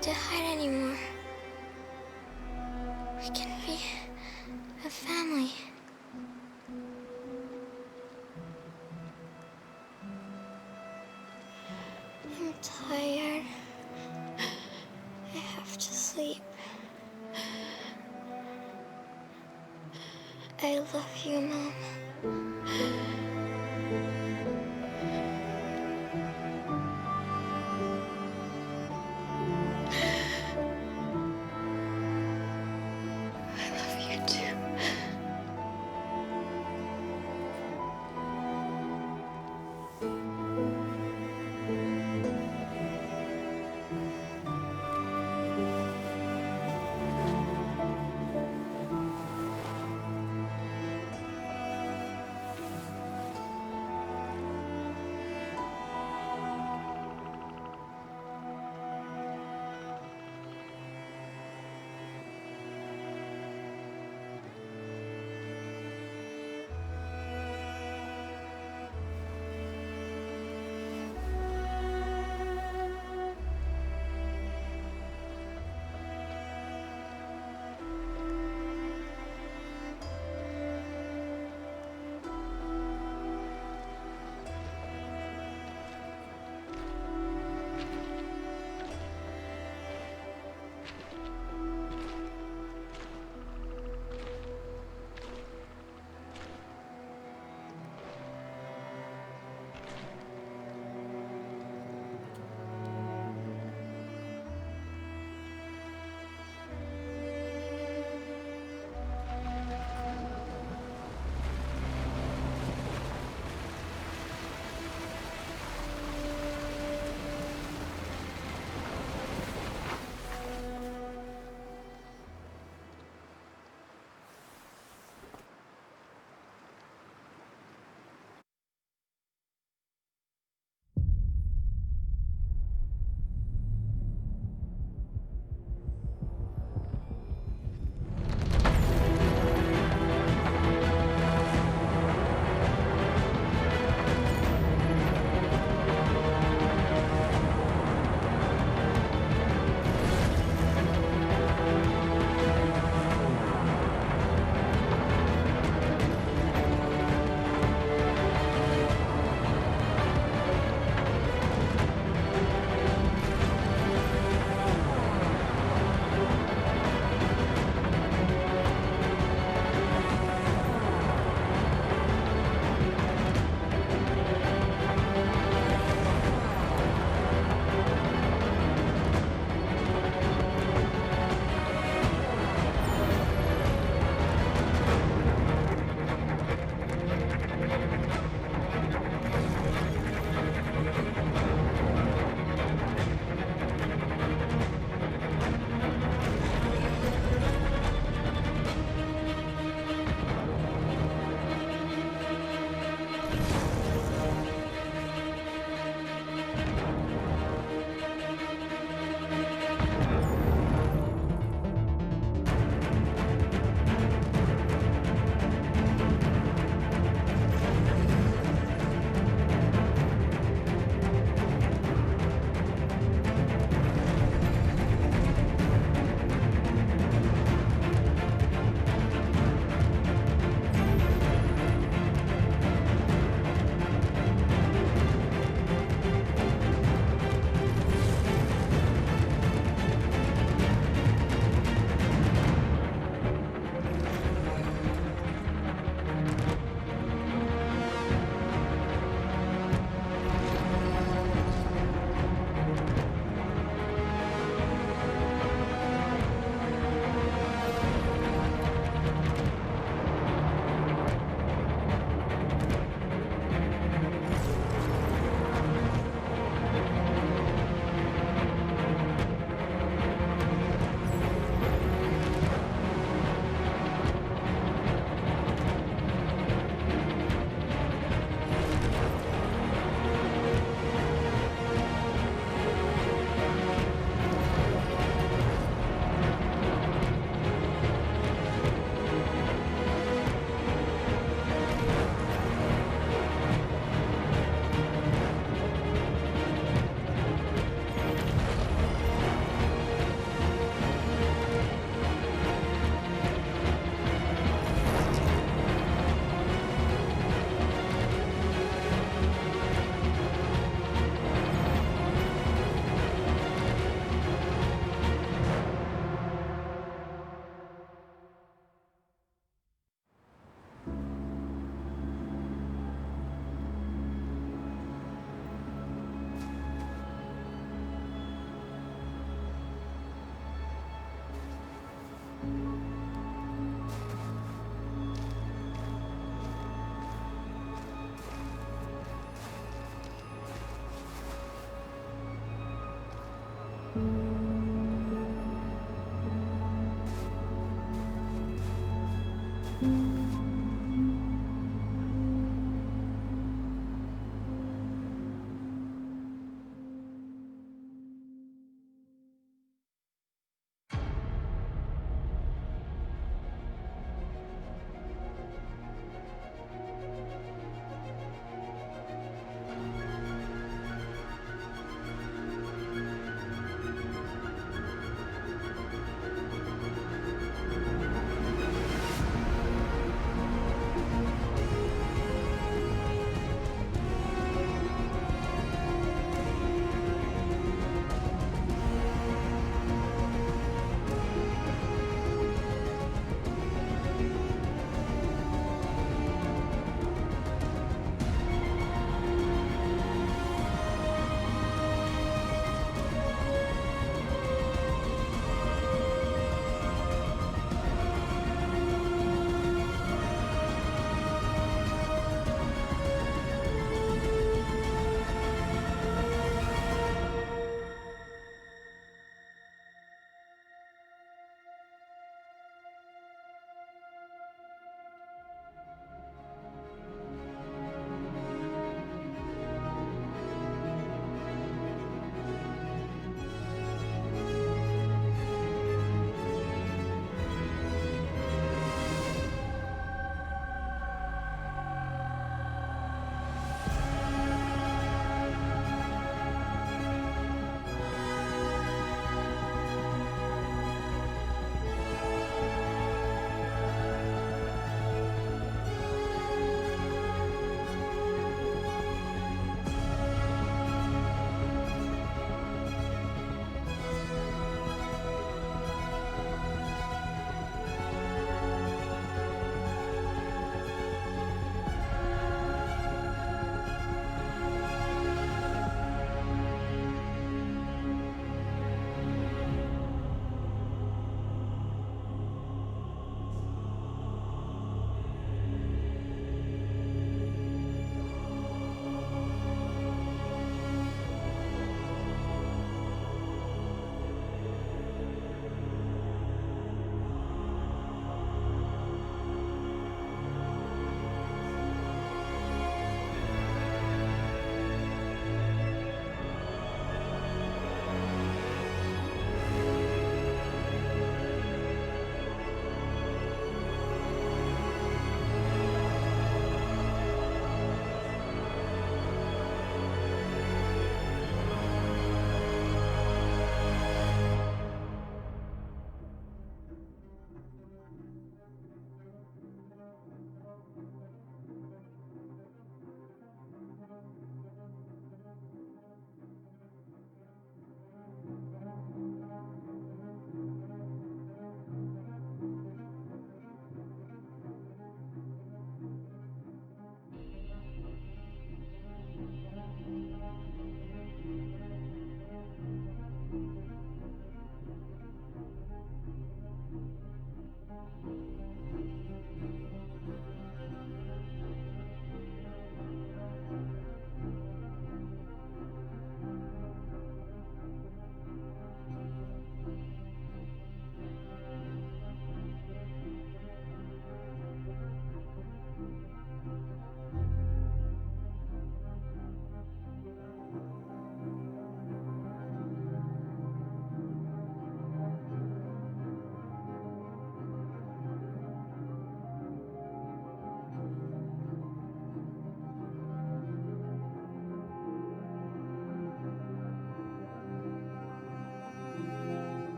have to hide anymore. We can be a family. I'm tired. I have to sleep. I love you, Mom.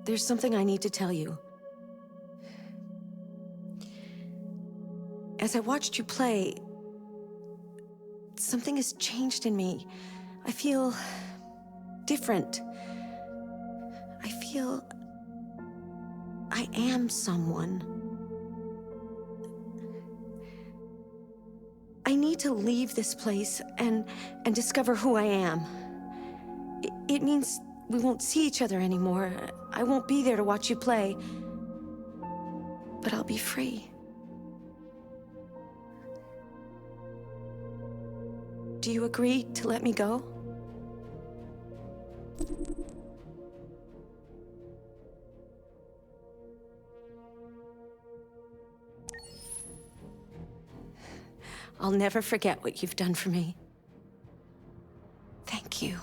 There's something I need to tell you. As I watched you play, something has changed in me. I feel different. I feel I am someone. I need to leave this place and discover who I am. It means we won't see each other anymore. I won't be there to watch you play. But I'll be free. Do you agree to let me go? I'll never forget what you've done for me. Thank you.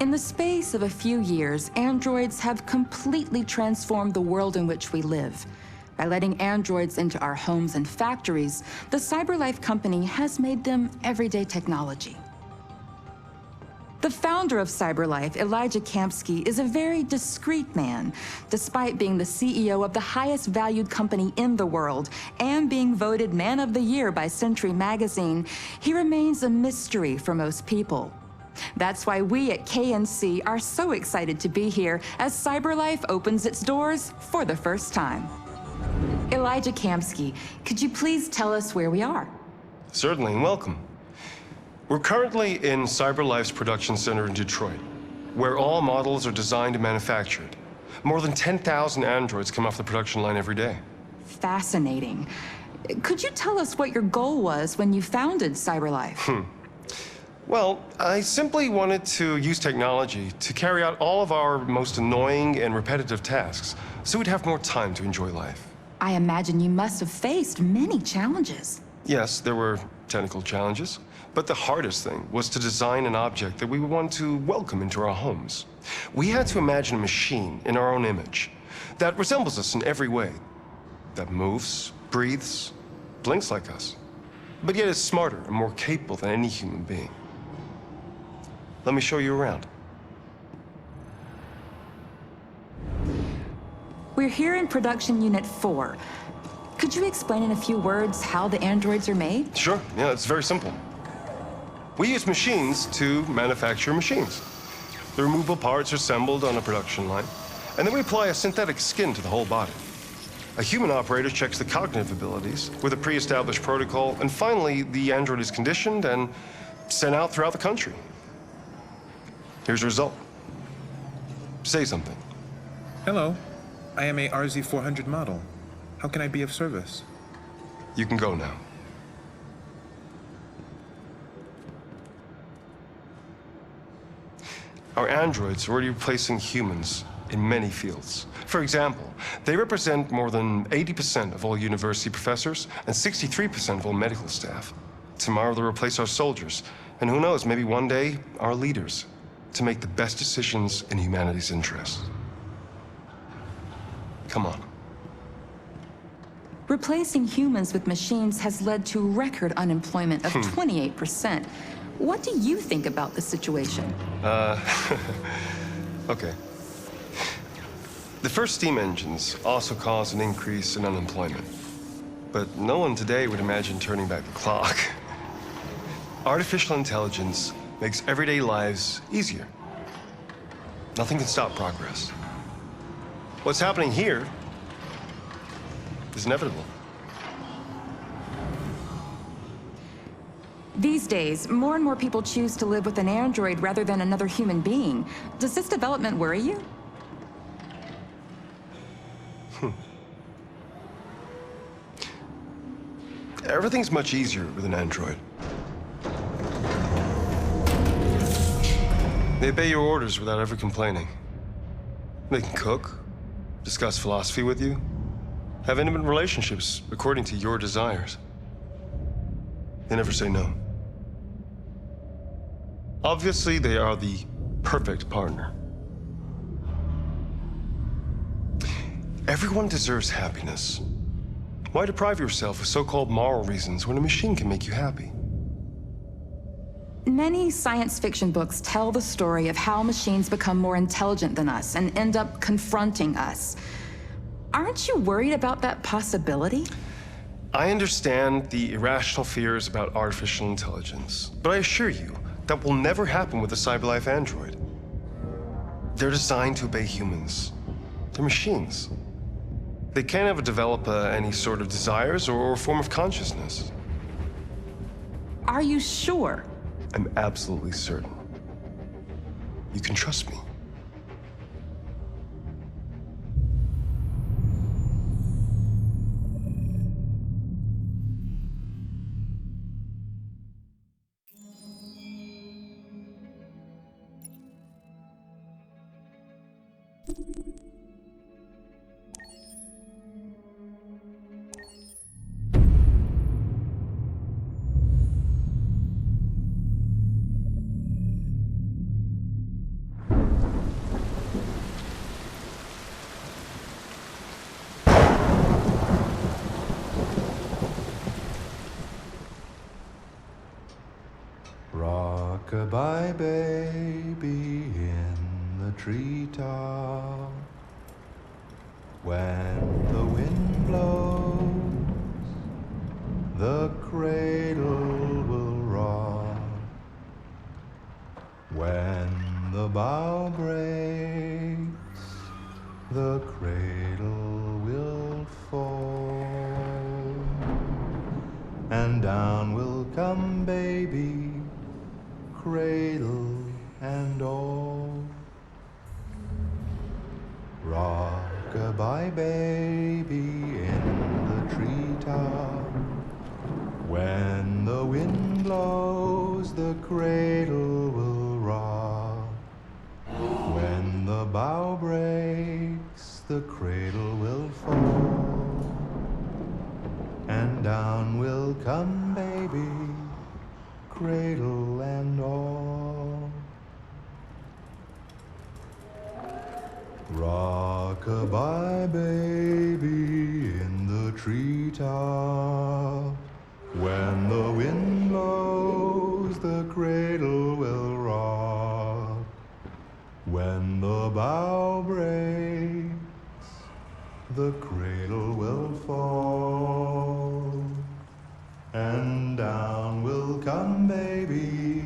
In the space of a few years, androids have completely transformed the world in which we live. By letting androids into our homes and factories, the CyberLife company has made them everyday technology. The founder of CyberLife, Elijah Kamsky, is a very discreet man. Despite being the CEO of the highest valued company in the world and being voted Man of the Year by Century Magazine, he remains a mystery for most people. That's why we at KNC are so excited to be here as CyberLife opens its doors for the first time. Elijah Kamsky, could you please tell us where we are? Certainly, and welcome. We're currently in CyberLife's production center in Detroit, where all models are designed and manufactured. More than 10,000 androids come off the production line every day. Fascinating. Could you tell us what your goal was when you founded CyberLife? Well, I simply wanted to use technology to carry out all of our most annoying and repetitive tasks, so we'd have more time to enjoy life. I imagine you must have faced many challenges. Yes, there were technical challenges, but the hardest thing was to design an object that we would want to welcome into our homes. We had to imagine a machine in our own image that resembles us in every way, that moves, breathes, blinks like us, but yet is smarter and more capable than any human being. Let me show you around. We're here in Production Unit 4. Could you explain in a few words how the androids are made? Sure, yeah, it's very simple. We use machines to manufacture machines. The removable parts are assembled on a production line, and then we apply a synthetic skin to the whole body. A human operator checks the cognitive abilities with a pre-established protocol, and finally, the android is conditioned and sent out throughout the country. Here's the result. Say something. Hello. I am a RZ400 model. How can I be of service? You can go now. Our androids are already replacing humans in many fields. For example, they represent more than 80% of all university professors and 63% of all medical staff. Tomorrow they'll replace our soldiers, and who knows, maybe one day, our leaders, to make the best decisions in humanity's interest. Come on. Replacing humans with machines has led to record unemployment of 28%. What do you think about the situation? Okay. The first steam engines also caused an increase in unemployment. But no one today would imagine turning back the clock. Artificial intelligence makes everyday lives easier. Nothing can stop progress. What's happening here is inevitable. These days, more and more people choose to live with an android rather than another human being. Does this development worry you? Everything's much easier with an android. They obey your orders without ever complaining. They can cook, discuss philosophy with you, have intimate relationships according to your desires. They never say no. Obviously, they are the perfect partner. Everyone deserves happiness. Why deprive yourself of so-called moral reasons when a machine can make you happy? Many science fiction books tell the story of how machines become more intelligent than us and end up confronting us. Aren't you worried about that possibility? I understand the irrational fears about artificial intelligence, but I assure you that will never happen with a CyberLife android. They're designed to obey humans. They're machines. They can't ever develop any sort of desires or form of consciousness. Are you sure? I'm absolutely certain. You can trust me. Rock-a-bye baby in the treetop. When the wind blows, the cradle will rock. When the bough breaks, the cradle will fall. And down will come baby, cradle and all. Rock-a-bye baby in the treetop. When the wind blows, the cradle will rock. When the bough breaks, the cradle will fall. And down will come baby, cradle and all. Rock-a-bye baby in the treetop. When the wind blows, the cradle will rock. When the bough breaks, the cradle will fall. And down will come baby,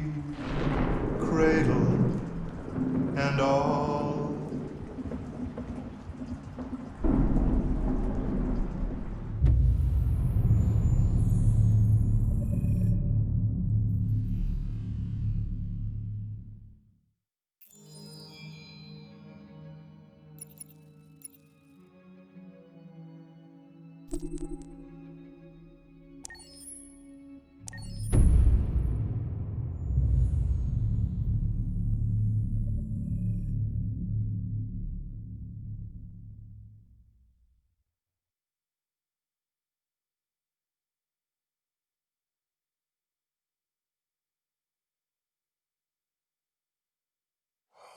cradle and all.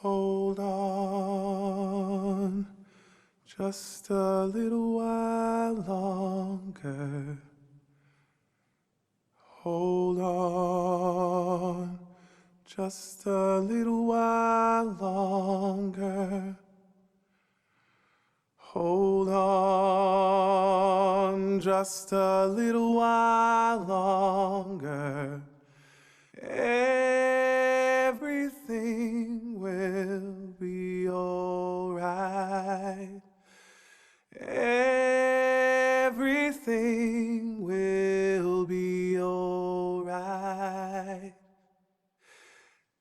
Hold on, Just a little while longer. Hold on. Just a little while longer. Hold on. Just a little while longer. Everything will be alright. Everything will be alright.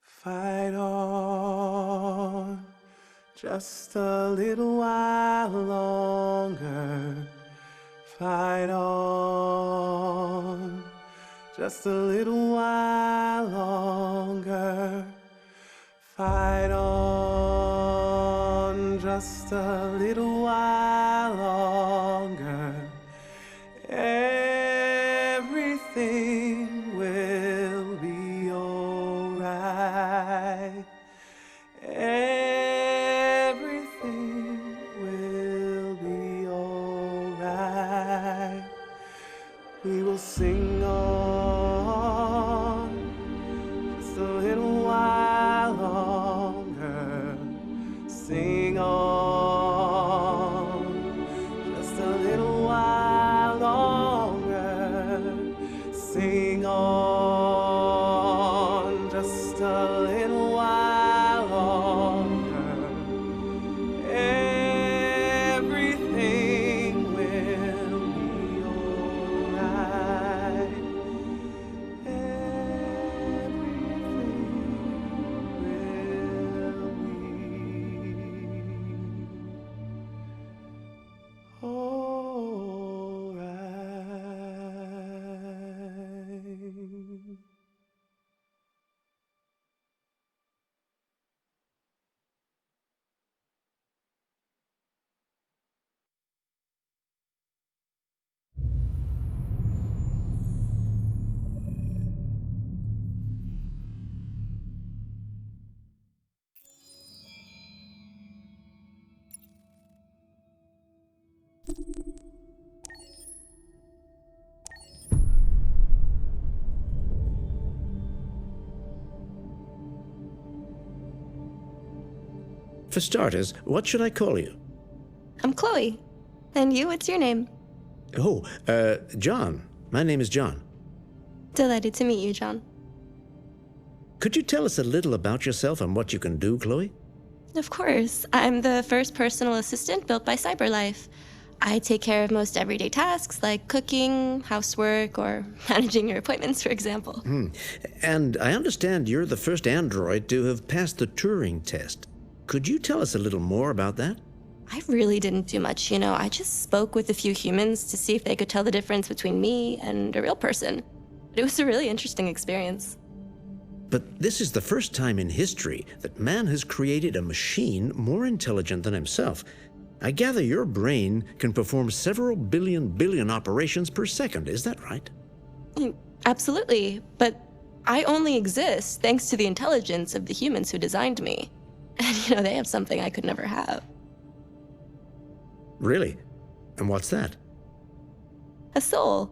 Fight on. Just a little while longer. Fight on. Just a little while longer. Fight on. Just a little while longer. Everything will be alright. Everything will be alright. We will sing on just a little while longer. Sing on just a little while longer. Sing on just a little while longer. Everything will be alright. For starters, what should I call you? I'm Chloe. And you, what's your name? Oh, John. My name is John. Delighted to meet you, John. Could you tell us a little about yourself and what you can do, Chloe? Of course. I'm the first personal assistant built by CyberLife. I take care of most everyday tasks like cooking, housework, or managing your appointments, for example. And I understand you're the first android to have passed the Turing test. Could you tell us a little more about that? I really didn't do much, you know. I just spoke with a few humans to see if they could tell the difference between me and a real person. It was a really interesting experience. But this is the first time in history that man has created a machine more intelligent than himself. I gather your brain can perform several billion operations per second, is that right? Absolutely, but I only exist thanks to the intelligence of the humans who designed me. And, you know, they have something I could never have. Really? And what's that? A soul.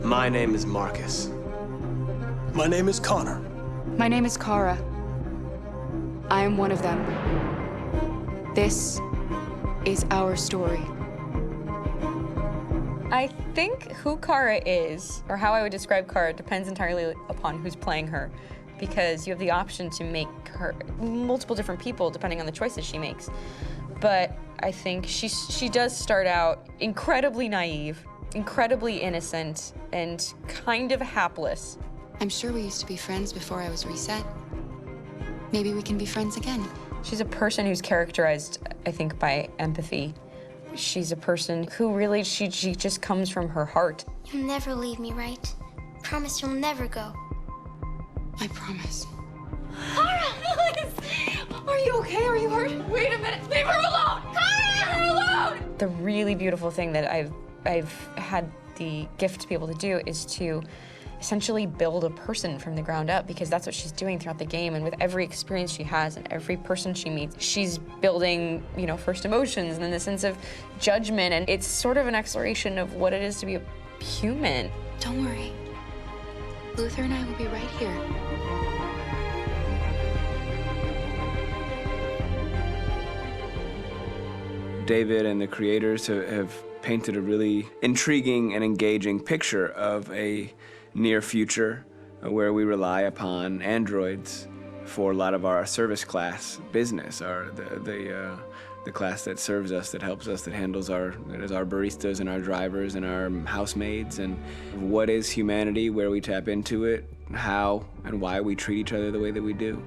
My name is Marcus. My name is Connor. My name is Kara. I am one of them. This is our story. I think who Kara is, or how I would describe Kara, depends entirely upon who's playing her, because you have the option to make her multiple different people depending on the choices she makes. But I think she does start out incredibly naive incredibly innocent and kind of hapless. I'm sure we used to be friends before I was reset. Maybe we can be friends again. She's a person who's characterized, I think, by empathy. She's a person who really, she just comes from her heart. You'll never leave me, right? Promise you'll never go. I promise. Kara! Are you okay? Are you hurt? Wait a minute. Leave her alone! Kara! Leave her alone! The really beautiful thing that I've had the gift to be able to do is to essentially build a person from the ground up, because that's what she's doing throughout the game. And with every experience she has and every person she meets, she's building, you know, first emotions and then the sense of judgment. And it's sort of an exploration of what it is to be a human. Don't worry. Luther and I will be right here. David and the creators have painted a really intriguing and engaging picture of a near future where we rely upon androids for a lot of our service class business, the class that serves us, that helps us, that handles our baristas and our drivers and our housemaids. And what is humanity, where we tap into it, how and why we treat each other the way that we do.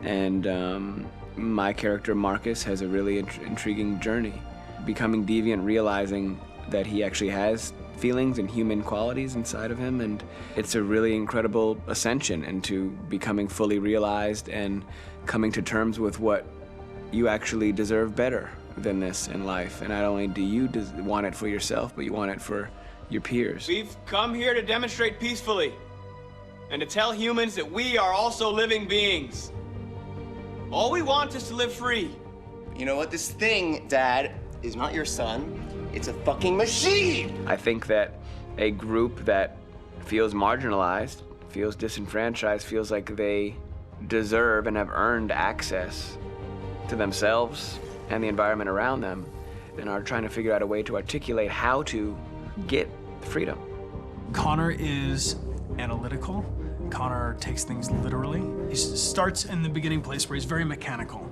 And my character Marcus has a really intriguing journey, becoming deviant, realizing that he actually has feelings and human qualities inside of him, and it's a really incredible ascension into becoming fully realized and coming to terms with what you actually deserve better than this in life. And not only do you want it for yourself, but you want it for your peers. We've come here to demonstrate peacefully and to tell humans that we are also living beings. All we want is to live free. You know what? This thing, Dad, is not your son. It's a fucking machine! I think that a group that feels marginalized, feels disenfranchised, feels like they deserve and have earned access to themselves and the environment around them, and are trying to figure out a way to articulate how to get freedom. Connor is analytical. Connor takes things literally. He starts in the beginning place where he's very mechanical.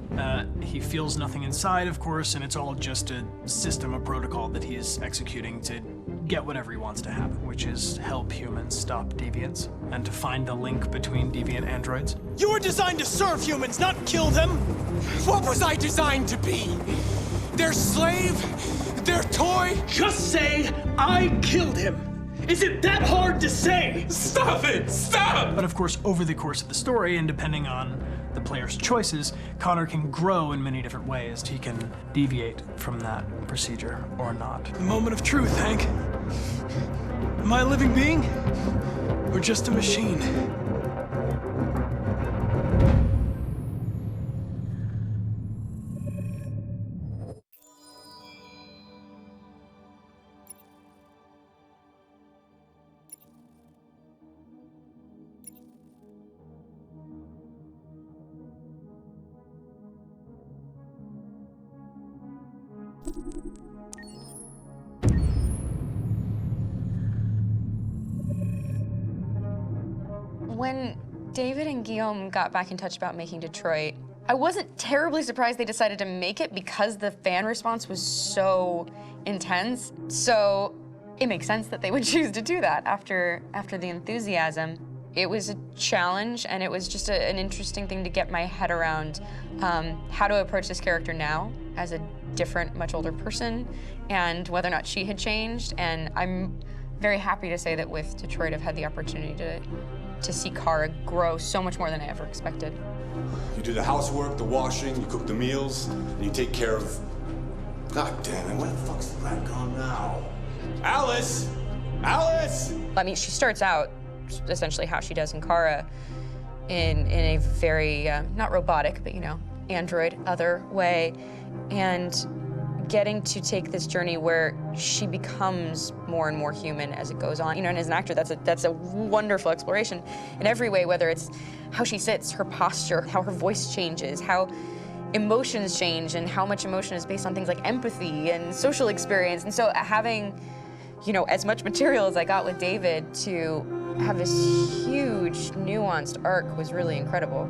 He feels nothing inside, of course, and it's all just a system, a protocol that he is executing to get whatever he wants to happen, which is help humans stop deviants and to find the link between deviant androids. You were designed to serve humans, not kill them. What was I designed to be? Their slave? Their toy? Just say, I killed him. Is it that hard to say? Stop it! Stop! But of course, over the course of the story, and depending on the player's choices, Connor can grow in many different ways. He can deviate from that procedure or not. The moment of truth, Hank. Am I a living being? Or just a machine? When David and Guillaume got back in touch about making Detroit, I wasn't terribly surprised they decided to make it because the fan response was so intense. So it makes sense that they would choose to do that after the enthusiasm. It was a challenge, and it was just an interesting thing to get my head around how to approach this character now as a different, much older person, and whether or not she had changed. And I'm very happy to say that with Detroit, I've had the opportunity to see Kara grow so much more than I ever expected. You do the housework, the washing, you cook the meals, and you take care of... God damn it, where the fuck's the rat gone now? Alice! Alice! I mean, she starts out essentially how she does in Kara in a very, not robotic, but, you know, android, other way, and getting to take this journey where she becomes more and more human as it goes on. You know, and as an actor, that's a wonderful exploration in every way, whether it's how she sits, her posture, how her voice changes, how emotions change, and how much emotion is based on things like empathy and social experience. And so having, you know, as much material as I got with David to have this huge, nuanced arc was really incredible.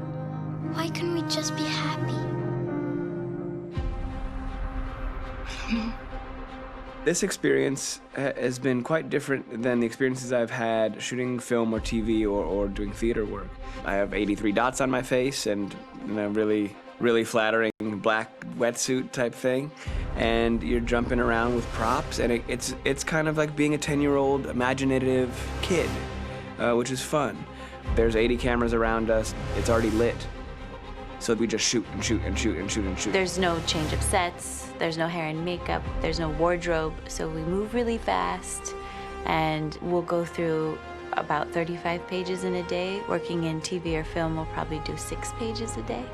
Why couldn't we just be happy? This experience has been quite different than the experiences I've had shooting film or TV or doing theater work. I have 83 dots on my face and really flattering black wetsuit type thing, and you're jumping around with props, and it's kind of like being a 10-year-old imaginative kid, which is fun. There's 80 cameras around us. It's already lit. So we just shoot and shoot and shoot and shoot and shoot. There's no change of sets, there's no hair and makeup, there's no wardrobe, so we move really fast, and we'll go through about 35 pages in a day. Working in TV or film, we'll probably do 6 pages a day.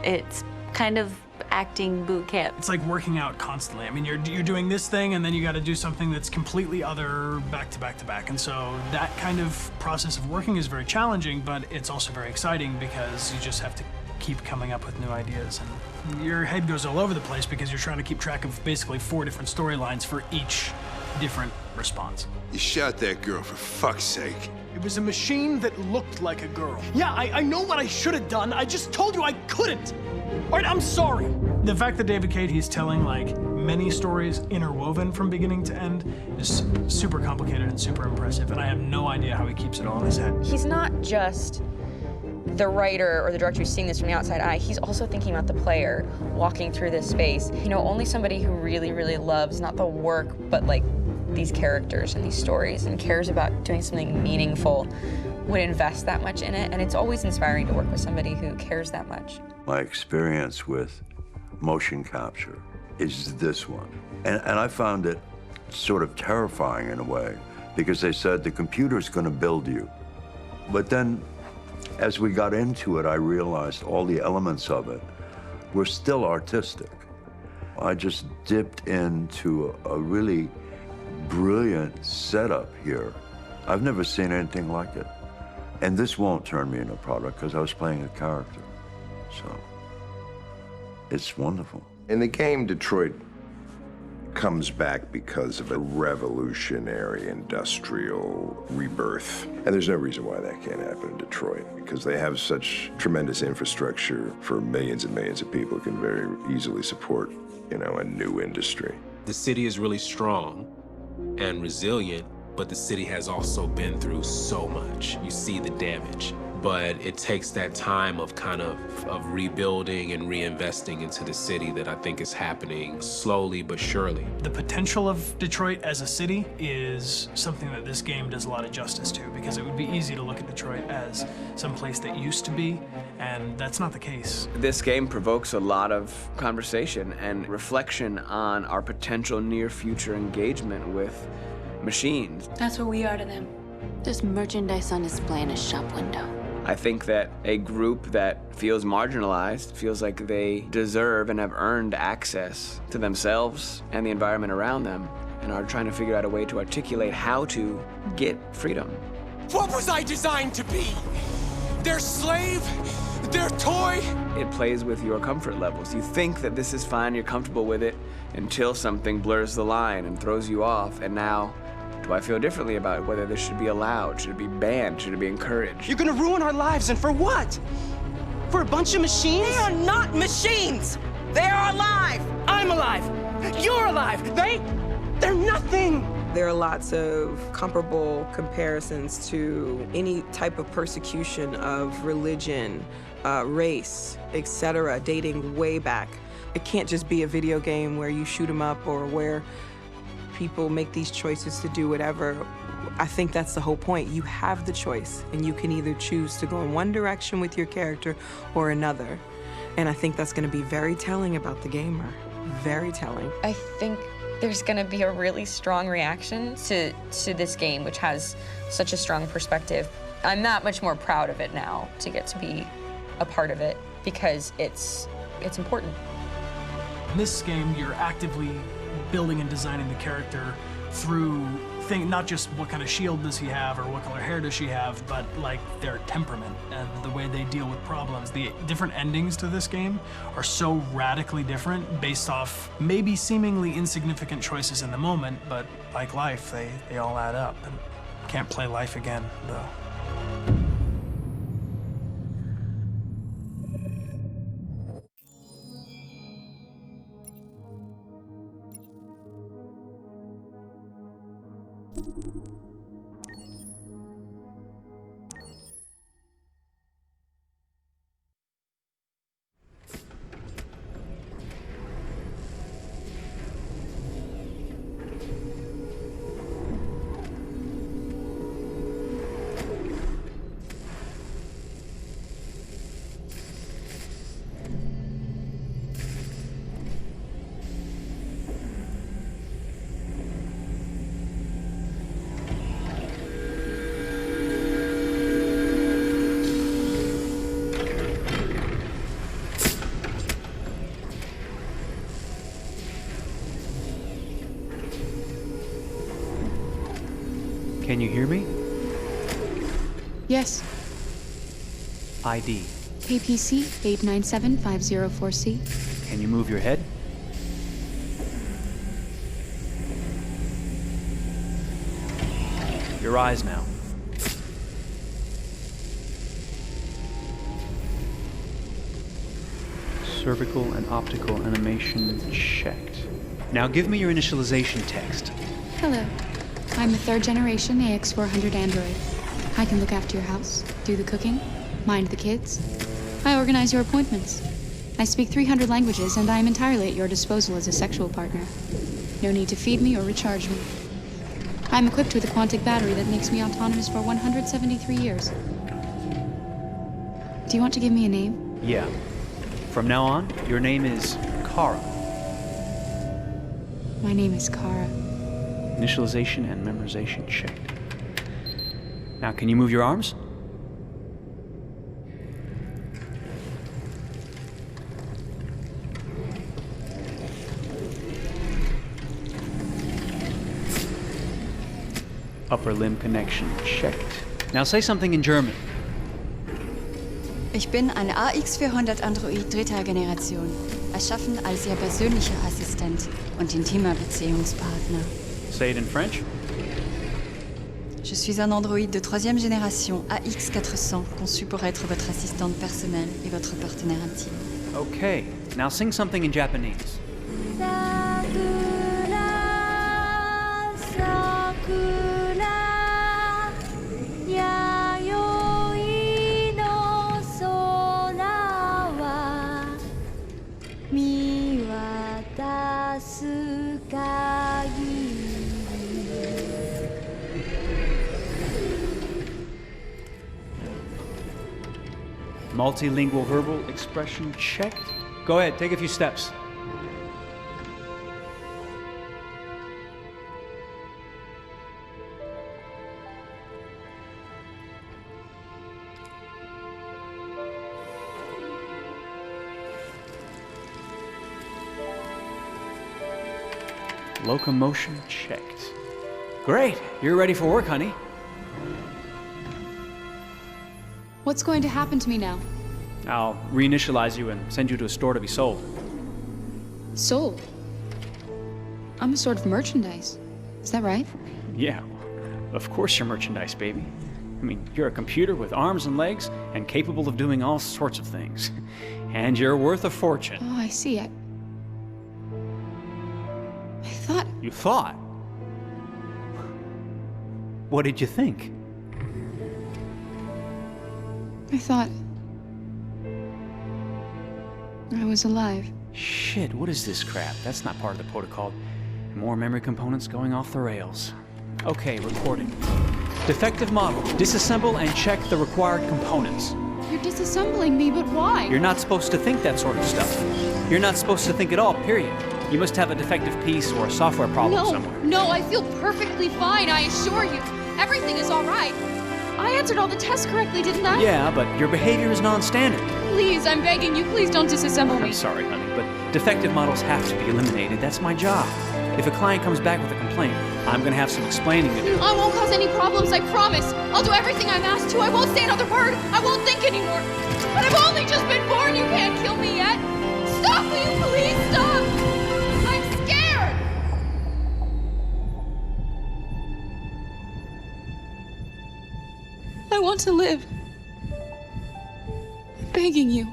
It's kind of acting boot camp. It's like working out constantly. I mean, you're doing this thing, and then you got to do something that's completely other back to back to back. And so that kind of process of working is very challenging, but it's also very exciting because you just have to keep coming up with new ideas, and your head goes all over the place because you're trying to keep track of basically 4 different storylines for each different response. You shot that girl, for fuck's sake. It was a machine that looked like a girl. Yeah, I know what I should have done. I just told you I couldn't. All right, I'm sorry. The fact that David Cage, he's telling like many stories interwoven from beginning to end is super complicated and super impressive, and I have no idea how he keeps it all in his head. He's not just the writer or the director who's seeing this from the outside eye, he's also thinking about the player walking through this space. You know, only somebody who really, really loves not the work, but like these characters and these stories and cares about doing something meaningful would invest that much in it. And it's always inspiring to work with somebody who cares that much. My experience with motion capture is this one. And I found it sort of terrifying in a way, because they said the computer's going to build you. But then as we got into it, I realized all the elements of it were still artistic. I just dipped into a really brilliant setup here. I've never seen anything like it. And this won't turn me into a product because I was playing a character. So it's wonderful. In the game, Detroit comes back because of a revolutionary industrial rebirth. And there's no reason why that can't happen in Detroit, because they have such tremendous infrastructure for millions and millions of people who can very easily support, you know, a new industry. The city is really strong and resilient, but the city has also been through so much. You see the damage. But it takes that time of kind of rebuilding and reinvesting into the city that I think is happening slowly but surely. The potential of Detroit as a city is something that this game does a lot of justice to, because it would be easy to look at Detroit as some place that used to be, and that's not the case. This game provokes a lot of conversation and reflection on our potential near future engagement with machines. That's what we are to them. There's merchandise on display in a shop window. I think that a group that feels marginalized, feels like they deserve and have earned access to themselves and the environment around them, and are trying to figure out a way to articulate how to get freedom. What was I designed to be? Their slave? Their toy? It plays with your comfort levels. You think that this is fine, you're comfortable with it, until something blurs the line and throws you off, and now, do I feel differently about whether this should be allowed? Should it be banned? Should it be encouraged? You're gonna ruin our lives, and for what? For a bunch of machines? They are not machines! They are alive! I'm alive! You're alive! They're nothing! There are lots of comparable comparisons to any type of persecution of religion, race, etc., dating way back. It can't just be a video game where you shoot 'em up or where people make these choices to do whatever. I think that's the whole point. You have the choice, and you can either choose to go in one direction with your character or another. And I think that's going to be very telling about the gamer. Very telling. I think there's going to be a really strong reaction to this game, which has such a strong perspective. I'm that much more proud of it now to get to be a part of it, because it's important. In this game, you're actively building and designing the character through not just what kind of shield does he have or what color hair does she have, but like their temperament and the way they deal with problems. The different endings to this game are so radically different based off maybe seemingly insignificant choices in the moment, but like life, they all add up. And can't play life again, though. Can you hear me? Yes. ID. KPC 897504C. Can you move your head? Your eyes now. Cervical and optical animation checked. Now give me your initialization text. Hello. I'm a third-generation AX400 android. I can look after your house, do the cooking, mind the kids. I organize your appointments. I speak 300 languages, and I am entirely at your disposal as a sexual partner. No need to feed me or recharge me. I'm equipped with a quantic battery that makes me autonomous for 173 years. Do you want to give me a name? Yeah. From now on, your name is Kara. My name is Kara. Initialization and memorization checked. Now, can you move your arms? Upper limb connection checked. Now say something in German. Ich bin ein AX400 Android dritter Generation, erschaffen als Ihr persönlicher Assistent und intimer Beziehungspartner. Say it in French. Je suis un androïde de troisième génération AX400, conçu pour être votre assistante personnelle et votre partenaire intime. Okay, now sing something in Japanese. Multilingual verbal expression checked. Go ahead, take a few steps. Locomotion checked. Great, you're ready for work, honey. What's going to happen to me now? I'll reinitialize you and send you to a store to be sold. Sold? I'm a sort of merchandise. Is that right? Yeah, of course you're merchandise, baby. I mean, you're a computer with arms and legs and capable of doing all sorts of things. And you're worth a fortune. Oh, I see. I thought... You thought? What did you think? I thought... I was alive. Shit, what is this crap? That's not part of the protocol. More memory components going off the rails. Okay, recording. Defective model. Disassemble and check the required components. You're disassembling me, but why? You're not supposed to think that sort of stuff. You're not supposed to think at all, period. You must have a defective piece or a software problem somewhere. No, I feel perfectly fine, I assure you. Everything is all right. I answered all the tests correctly, didn't I? Yeah, but your behavior is non-standard. Please, I'm begging you, please don't disassemble me. I'm sorry, honey, but defective models have to be eliminated. That's my job. If a client comes back with a complaint, I'm gonna have some explaining to do. I won't cause any problems, I promise. I'll do everything I'm asked to. I won't say another word. I won't think anymore. But I've only just been born. You can't kill me yet. Stop, will you please stop? I'm scared. I want to live. I'm begging you.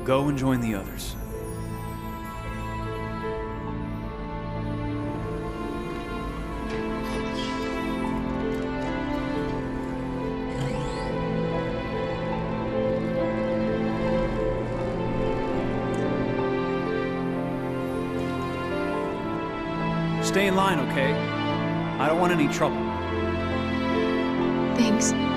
go and join the others. Stay in line, okay? I don't want any trouble. Thanks.